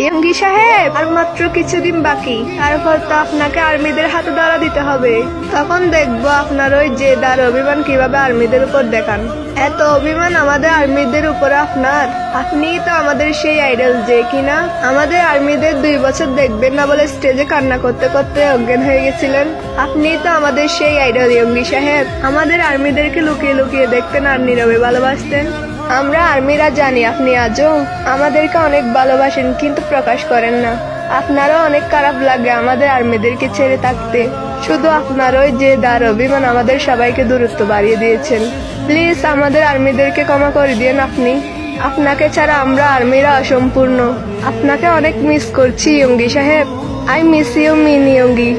Yoongi সাহেব, আর মাত্র কিছুদিন বাকি, তারপর তো আপনাকে আর্মিদের হাতে ধরা দিতে হবে। তখন দেখবো আপনার ওই জেদ আর অভিমান কিভাবে আর্মিদের উপর দেখান। এত অভিমান আমাদের আর্মিদের উপরে আপনার? আপনিই তো আমাদের সেই আইডল যে কিনা আমাদের আর্মিদের 2 বছর দেখবেন না বলে স্টেজে কান্না করতে করতে অজ্ঞান হয়ে গেছিলেন। আপনিই তো আমাদের সেই আইডল ইয়ঙ্গি সাহেব। আমাদের আর্মিদেরকে লুকিয়ে লুকিয়ে দেখতেন আর নীরবে ভালোবাসতেন। আমরা আর্মিরা জানি আপনি আজও আমাদেরকে অনেক ভালোবাসেন, কিন্তু প্রকাশ করেন না। আপনারও অনেক খারাপ লাগে আমাদের আর্মিদেরকে ছেড়ে থাকতে। শুধু আপনার ওই যে দার অভিমান আমাদের সবাইকে দূরত্ব বাড়িয়ে দিয়েছেন। প্লিজ আমাদের আর্মিদেরকে ক্ষমা করে দিন আপনি। আপনাকে ছাড়া আমরা আর্মিরা অসম্পূর্ণ। আপনাকে অনেক মিস করছি ইয়ঙ্গি সাহেব। I miss you Min Yoongi.